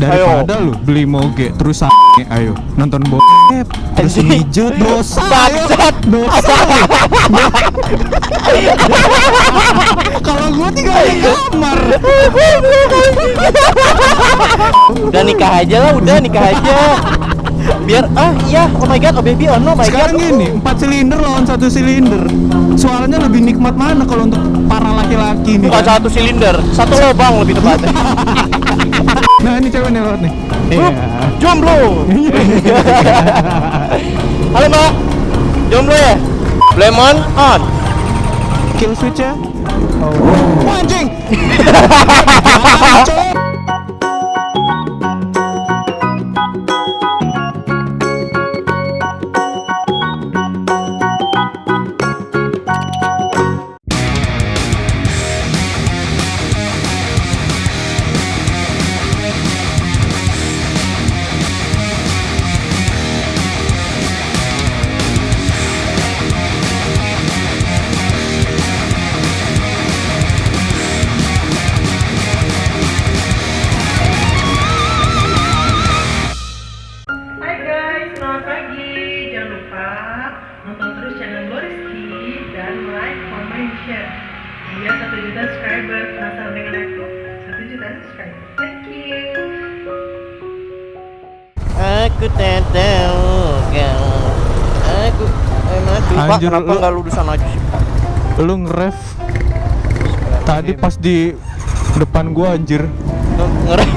Daripada lu beli moge terus ayo nonton bokep terus mijet dosa Bangsat. dosa. Kalau gua tinggal di kamar. Udah nikah aja lah, udah nikah aja. Biar iya, oh my god, oh baby, oh no my Sekarang god. gini, 4 silinder lawan 1 silinder. Suaranya lebih nikmat mana kalau untuk para laki-laki nih? Bukan Kan? 1 silinder, 1 lubang lebih tepatnya. Nah, ini cewek nih lewat nih. Jomblo. Halo mbak, jomblo ya? Lemon on. Kill switch ya. Oh. Anjing. Hai guys, selamat pagi. Jangan lupa nonton terus channel Gloriski dan like, comment, share. Biar 1 juta subscriber. Penasaran dengan aku? 1 juta subscriber. Thank you. Aku tak tahu kau. Aku lupa Anjir, kenapa lu- nggak lulusan aja sih? Lu nge-ref tadi pas di depan gua anjir. Ngerem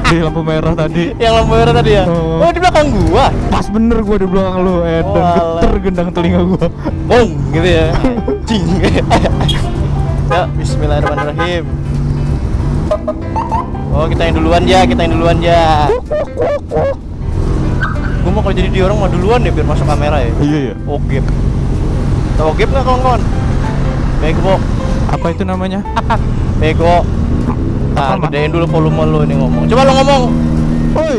Di lampu merah tadi. yang lampu merah tadi ya? Oh. Oh di belakang gua. Pas bener gua di belakang lu, dan Walah. geter gendang telinga gua. Bong gitu ya. Cing. Ya, bismillahirrahmanirrahim. Oh, kita yang duluan ya. Gua mau kalau jadi dia orang mah duluan ya biar masuk kamera ya. Iya ya. Ogep. Tahu ogep nggak kawan-kawan? Bego. Apa itu namanya? Bego. Nah, Apa, Mak? gedein dulu volume lu ini ngomong. Coba lu ngomong. Oi.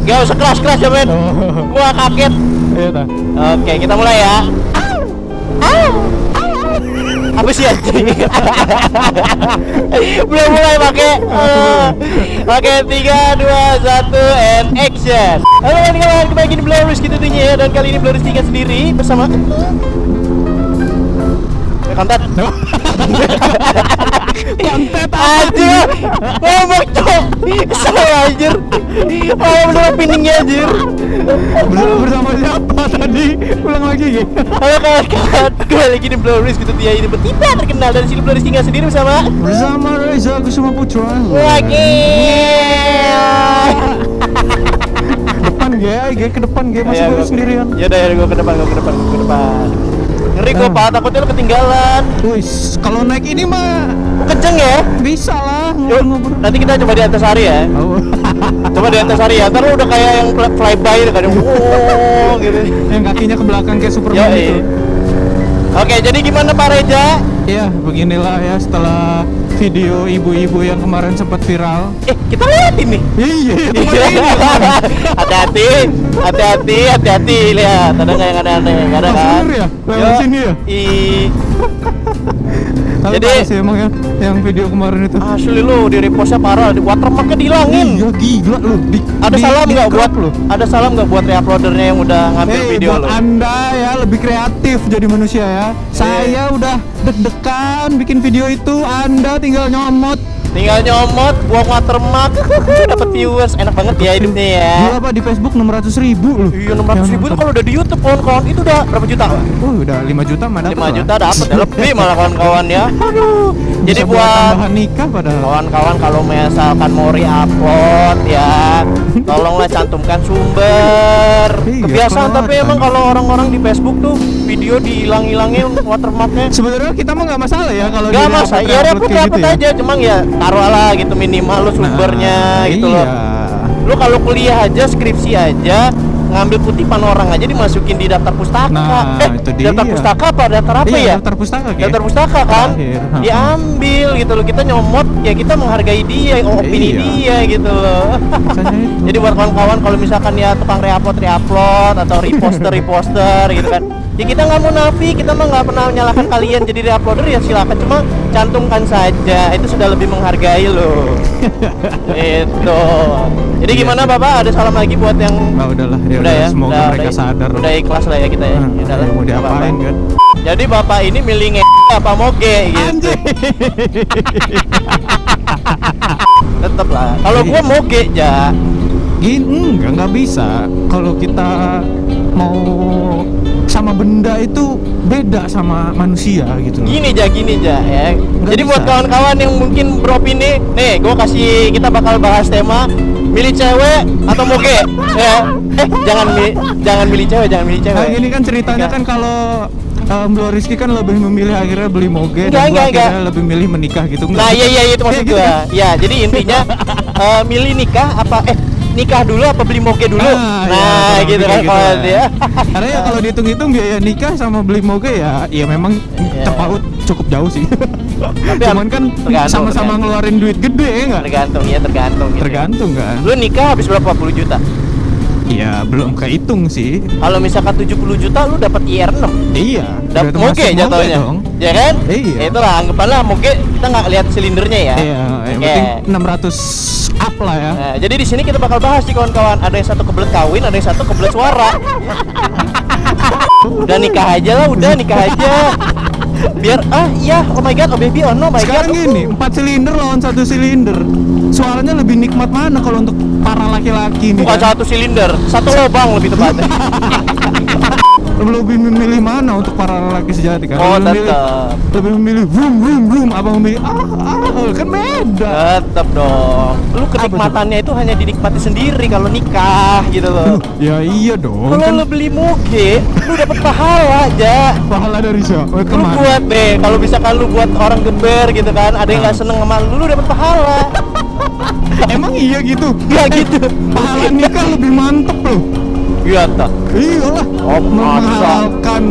Gak usah keras-keras ya, men. Oh. Gua kaget. Iya dah. Oke, kita mulai ya. Apa sih anjing? Belum mulai pakai. Oke, 3 2 1 and action. Halo kawan-kawan, kembali lagi di Blurus gitu tuh ya. Dan kali ini Blurus tinggal sendiri bersama konten. Konten Anjir, ngomong cok. Salah anjir. Oh, bener pinningnya anjir. bersama siapa tadi? Ulang lagi gitu. Halo kawan-kawan, kembali lagi di Blurus gitu tuh ya. Ini bertiga terkenal dari sini Blurus tinggal sendiri bersama Bersama Reza Kusuma Putra. lagi. Depan ge ke depan ge masih baru sendirian. Ya udah ya, gua ke depan. Ngeri gua pak, takutnya lu ketinggalan. Wis, kalau naik ini mah Kenceng ya. bisa lah Yuk, ngobrol-ngobrol. nanti kita coba di Antasari ya. Oh. Coba di Antasari ya. Ntar lu udah kayak yang flyby gitu kan. Oh, gitu. Yang kakinya ke belakang kayak Superman Yoi. gitu. Oke, jadi gimana Pak Reja? Ya, beginilah ya setelah video ibu-ibu yang kemarin sempat viral. Kita liatin nih. Iya, teman ini. Hati-hati, lihat. Ada nggak yang aneh-aneh? Nggak ada Pas kan? bener ya? Lewat Yo, sini ya? Tapi Jadi- parah sih emang ya yang video kemarin itu. Asli lu di repostnya parah, di watermarknya dihilangin. Iya gila lu. Ada salam nggak buat lu? Ada salam nggak buat reuploadernya yang udah ngambil video buat lu? Anda ya lebih kreatif jadi manusia ya. Saya udah deg-degan bikin video itu, Anda tinggal nyomot. Tinggal nyomot, buang watermark, dapat viewers, enak banget ya hidupnya ya. Gila Pak, di Facebook 600.000 loh. Iya 600.000 itu kalau udah di YouTube kawan-kawan itu udah berapa juta? Oh, udah 5 juta mah dapat. 5 juta dapat ya, lebih malah kawan-kawan ya. Aduh. Jadi buat tambahan nikah padahal. kawan-kawan kalau misalkan mau re-upload ya, tolonglah cantumkan sumber. Iya, Kebiasaan tapi kelewatan. emang kalau orang-orang di Facebook tuh video dihilang-hilangin watermarknya. Sebenarnya kita mah nggak masalah ya kalau Gak di masalah, ya upload kayak repot gitu ya. aja, cuma ya taruh lah gitu minimal lu sumbernya gitu iya. loh. Lu kalau kuliah aja, skripsi aja, ngambil kutipan orang aja dimasukin di daftar pustaka. Nah, itu dia. Daftar pustaka apa daftar apa Iya, ya? daftar pustaka kayak. Daftar pustaka kan? Terakhir. Diambil gitu loh. Kita nyomot ya kita menghargai dia, opini Iya. dia gitu loh. Makanya itu. Jadi buat kawan-kawan kalau misalkan ya tukang reupload atau reposter gitu kan, ya kita nggak mau nafi, kita mah nggak pernah menyalahkan kalian jadi reuploader, ya silakan, cuma cantumkan saja, itu sudah lebih menghargai loh. Itu. Jadi Iya gimana sih. Bapak, ada salam lagi buat yang Nah, udahlah ya, udah ya, semoga udah, mereka sadar. udah ikhlas lah ya kita ya. Nah, Ya udahlah, ya mau nggak diapain apa-apa. kan? Jadi Bapak ini milih apa moge gitu. Anjing. Tetep lah. Kalau gua Iya. moge ja. Gini nggak bisa. Kalau kita mau sama benda itu beda sama manusia gitu loh. Gini ja ya. Nggak Jadi buat bisa. kawan-kawan yang mungkin beropini, nih gua kasih, kita bakal bahas tema milih cewek atau moge ya. Jangan milih cewek, jangan milih cewek. Nah, gini kan ceritanya Enggak. kan kalau Bro Rizky kan lebih memilih akhirnya beli moge Enggak, dan gua enggak. akhirnya lebih milih menikah gitu. Nah, iya itu maksud Gitu gua. kan? Ya, jadi intinya milih nikah apa nikah dulu apa beli moge dulu? Ah, iya, Nah, kurang gitu lebih kan kayak kalau gitu dia. Karena ya kalau dihitung-hitung biaya nikah sama beli moge ya memang Iya. terpaut cukup jauh sih. Cuman kan tergantung, sama-sama tergantung. ngeluarin duit gede ya nggak? Tergantung gitu. Tergantung kan? Lu nikah habis berapa puluh juta? Ya belum kehitung sih. Kalau misalkan 70 juta lu dapat IR6. Iya. Dapat udah moge termasuk jatuhnya. dong. Ya kan? Iya. Ya itulah anggapanlah moge, kita nggak lihat silindernya ya. Iya, yang Oke. penting 600 up lah ya. Nah, jadi di sini kita bakal bahas nih kawan-kawan. Ada yang satu kebelet kawin, ada yang satu kebelet suara. Udah nikah aja lah, udah nikah aja. Biar iya, oh my god, oh baby, oh no my Sekarang god. gini, 4 silinder lawan 1 silinder. Suaranya lebih nikmat mana kalau untuk para laki-laki nih? Bukan kan? satu silinder, satu lubang lebih tepatnya. Lebih memilih mana untuk para lelaki sejati kan? Oh, Lebih memilih vroom vroom vroom apa memilih kan beda. Tetep dong. Lu kenikmatannya itu hanya dinikmati sendiri kalau nikah gitu loh. Ya iya dong. Kalau Kan lu beli moge, lu dapat pahala aja. pahala dari siapa? Lu Kemana? buat deh, kalau misalkan lu buat orang geber gitu kan, ada yang nggak seneng sama lu dapat pahala. Emang iya gitu? Nggak gitu. Pahala nikah lebih mantep loh. Iya tak. Iyalah. Oh, masa. Menghalalkan,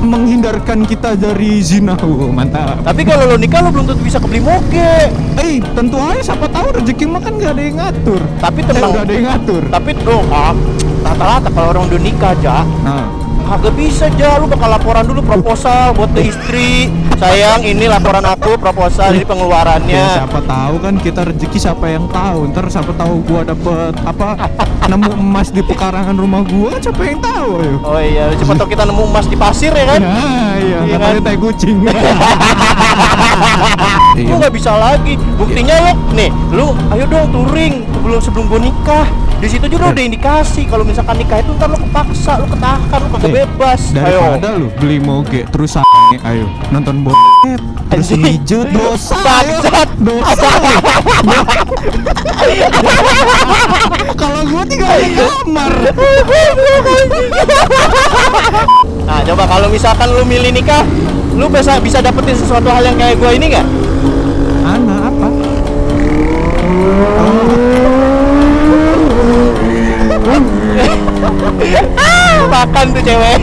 menghindarkan kita dari zina. Mantap. Tapi kalau lu nikah lu belum tentu bisa kebeli moge. Tentu aja siapa tahu rezeki mah kan nggak ada yang ngatur. Tapi tenang. Udah ada yang ngatur. Tapi tuh rata-rata kalau orang udah nikah aja, Nah, kagak bisa aja, lu bakal laporan dulu proposal buat ke istri. Sayang, ini laporan aku proposal, ini pengeluarannya. ya siapa tahu kan kita rezeki siapa yang tahu. Ntar siapa tahu gua dapet apa nemu emas di pekarangan rumah gua, siapa yang tahu ayo. Oh iya, siapa tahu kita nemu emas di pasir ya kan? Nah, iya, Iya katanya kan? tai kucing. Lu Iya. nggak bisa lagi. Buktinya lo, nih, lu ayo dong touring sebelum gue nikah. Di situ juga udah indikasi kalau misalkan nikah itu ntar lo kepaksa, lo ketahan, lo kagak bebas. Daripada Ayo. lu beli moge terus ayo nonton terus Anjing. mijut dosa ayo. Bangsat. Dosa kalau gua tinggal di kamar. Nah, coba kalau misalkan lu milih nikah, lu bisa dapetin sesuatu hal yang kayak gue ini nggak? Anak apa? Makan tuh cewek.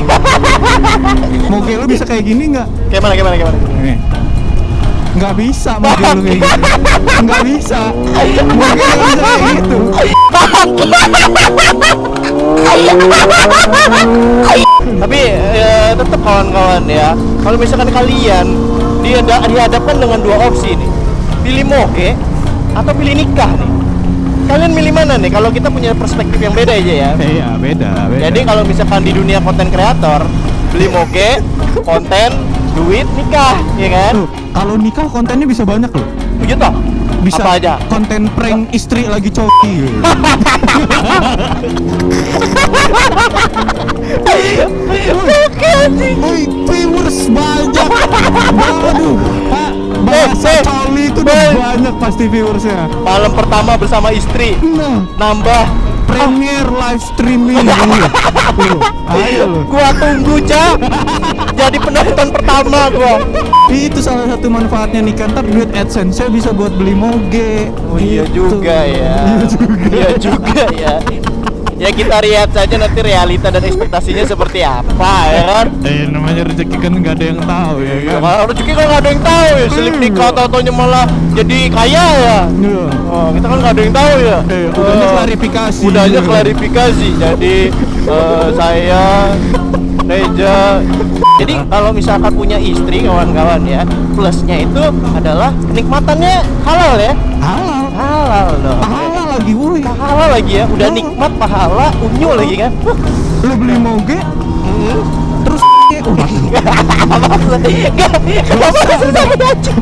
Moge lu bisa kayak gini nggak? Gimana? Nih. Nggak bisa moge lu kayak gitu. Nggak bisa. Moge lu bisa kayak gitu. Tapi tetap kawan-kawan ya, kalau misalkan kalian dihadapkan dengan dua opsi nih, pilih moge atau pilih nikah nih, kalian milih mana nih? Kalau kita punya perspektif yang beda aja ya. Iya, beda. Jadi kalau misalkan di dunia konten kreator, beli moge, konten, duit, nikah, ya kan? Tuh, kalau nikah kontennya bisa banyak loh. Begitu toh? Bisa Apa aja? konten prank istri lagi coki. Woi, viewers banyak. Waduh, Pak, bahasa coli itu udah banyak pasti viewersnya. Malam pertama bersama istri, Nah, nambah. premier live streaming. Ayo lo. Gua tunggu Cak, jadi penonton pertama gua. Itu salah satu manfaatnya nikah, ntar duit AdSense-nya bisa buat beli moge. Oh iya Gitu. juga ya. Iya juga. Iya juga ya. Ya Ya kita lihat saja nanti realita dan ekspektasinya seperti apa ya kan. Namanya rezeki kan nggak ada yang tahu ya Ya, kan. kalau rezeki kan nggak ada yang tahu ya. Selip nikah tau-taunya malah jadi kaya ya. Iya. Oh, kita kan nggak ada yang tahu ya. Udahnya klarifikasi. Udahnya klarifikasi. Jadi saya Reja. Jadi kalau misalkan punya istri kawan-kawan ya, plusnya itu adalah nikmatannya halal ya. Halal. Halal dong. Pahala lagi woi. Pahala lagi ya. Udah nikmat pahala, unyu lagi kan. Lu beli moge terus Kenapa susah aja?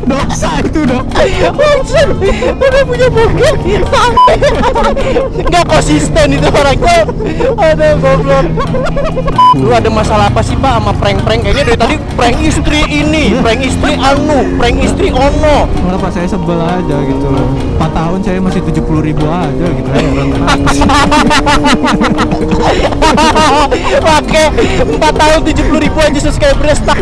dosa itu dong. Maksud, udah punya mobil sampai nggak konsisten itu orangnya. Ada goblok. Lu ada masalah apa sih Pak sama prank-prank? Kayaknya dari tadi prank istri ini, prank istri anu, prank istri ono. Kenapa saya sebel aja gitu loh. 4 tahun saya masih 70.000 aja gitu ya. Pakai 4 tahun 70.000 aja subscriber stuck.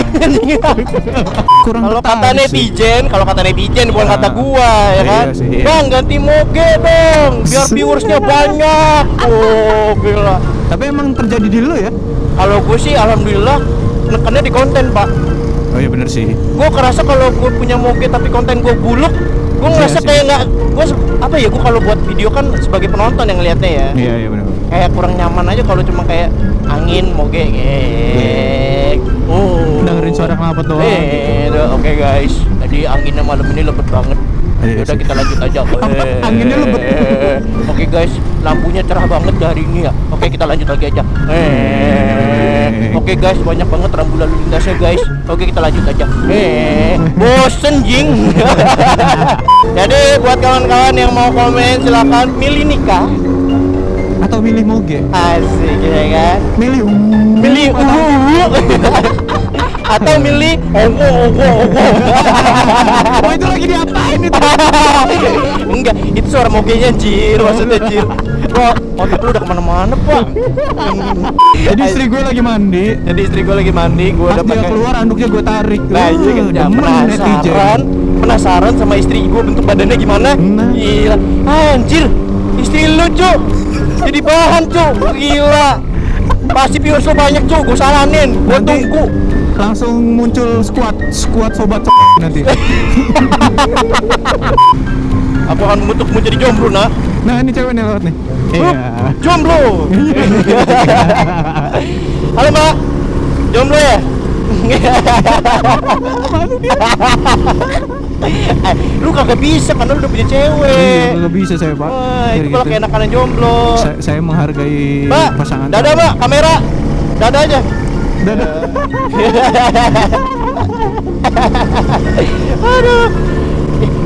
Kurang Kalau kata tertarik sih. netizen, bukan kata gua ya kan. Iya sih, iya. Bang ganti moge dong, biar viewersnya banyak. Oh gila. Tapi emang terjadi di lu ya? Kalau gue sih alhamdulillah nekannya di konten Pak. Oh iya bener sih. Gue kerasa kalau gue punya moge tapi konten gue buluk, gue ngerasa Iya sih. kayak nggak, apa ya, gue kalau buat video kan sebagai penonton yang ngeliatnya ya, Iya iya bener. kayak kurang nyaman aja kalau cuma kayak angin moge gek. Dengerin suara knalpot doang gitu. Oke guys, jadi anginnya malam ini lembut banget. Iya Udah sih. kita lanjut aja. Anginnya lembut. Oke guys, lampunya cerah banget hari ini ya. Oke kita lanjut lagi aja. Oke guys, banyak banget rambu lalu lintasnya guys. Oke kita lanjut aja. Bosen jing. Jadi buat kawan-kawan yang mau komen silakan milih nikah Atau milih moge? asik ya kan. Milih Milih atau milih Oh itu lagi diapain itu? enggak, itu suara mogenya Jir, maksudnya Jir. Kok otak lu udah kemana-mana Pak. Jadi istri gue lagi mandi. Jadi istri gue lagi mandi, gue Pas udah dia pakai. keluar anduknya gue tarik. Nah iya kan, ya, Demen penasaran sama istri gue bentuk badannya gimana. Nah. Gila, anjir, istri lu Cuk jadi bahan Cuk, gila. Pasti viewers lo banyak Cuk, gue saranin, gue Nanti tunggu. langsung muncul squad sobat nanti. Aku akan membentukmu jadi jomblo nak. Nah ini cewek nih lewat nih. Iya. Jomblo. Halo Mbak, jomblo ya? Lu kagak bisa karena lu udah punya cewek. Iya, nggak bisa saya pak. Wah, Jadi itu kalau gitu. keenakan jomblo. Saya menghargai Mbak, pasangan. dadah Mbak, kamera. Dadah aja. Dadah. Aduh.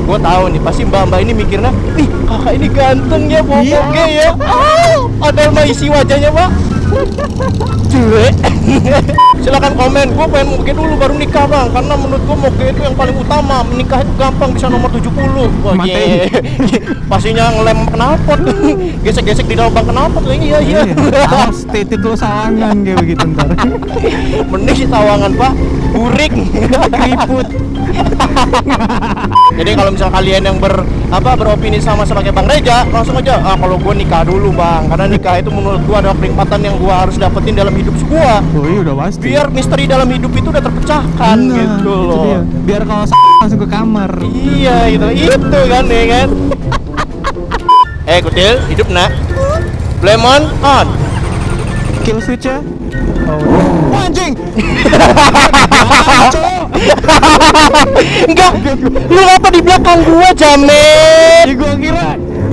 Gua tahu nih pasti mbak-mbak ini mikirnya, ih kakak ini ganteng ya, Iya. boboge ya. Padahal mah isi wajahnya Pak jelek. Silakan komen, gue pengen moge dulu baru nikah bang, karena menurut gue moge itu yang paling utama. Menikah itu gampang, bisa nomor 70. Wah, Materi. pastinya ngelem knalpot. Gesek-gesek di dalam bang knalpot. Iya. Awas titik lo sawangan kayak begitu ntar. Mending si tawangan Pak, burik. Keriput. Jadi kalau misal kalian yang beropini sama sebagai Bang Reja, langsung aja, kalau gue nikah dulu bang, karena nikah itu menurut gue adalah kenikmatan yang gue harus dapetin dalam hidup gua. Oh iya udah pasti. Biar misteri dalam hidup itu udah terpecahkan Nah, gitu itu loh. dia. Biar kalau langsung ke kamar. Iya itu kan ya kan. Kutil, hidup nak. Lemon on. Kill switch ya. Oh anjing. Enggak, lu apa di belakang gua jamet? Ya gua kira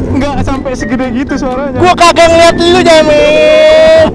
nggak sampai segede gitu suaranya. Gua kagak ngeliat lu jamet.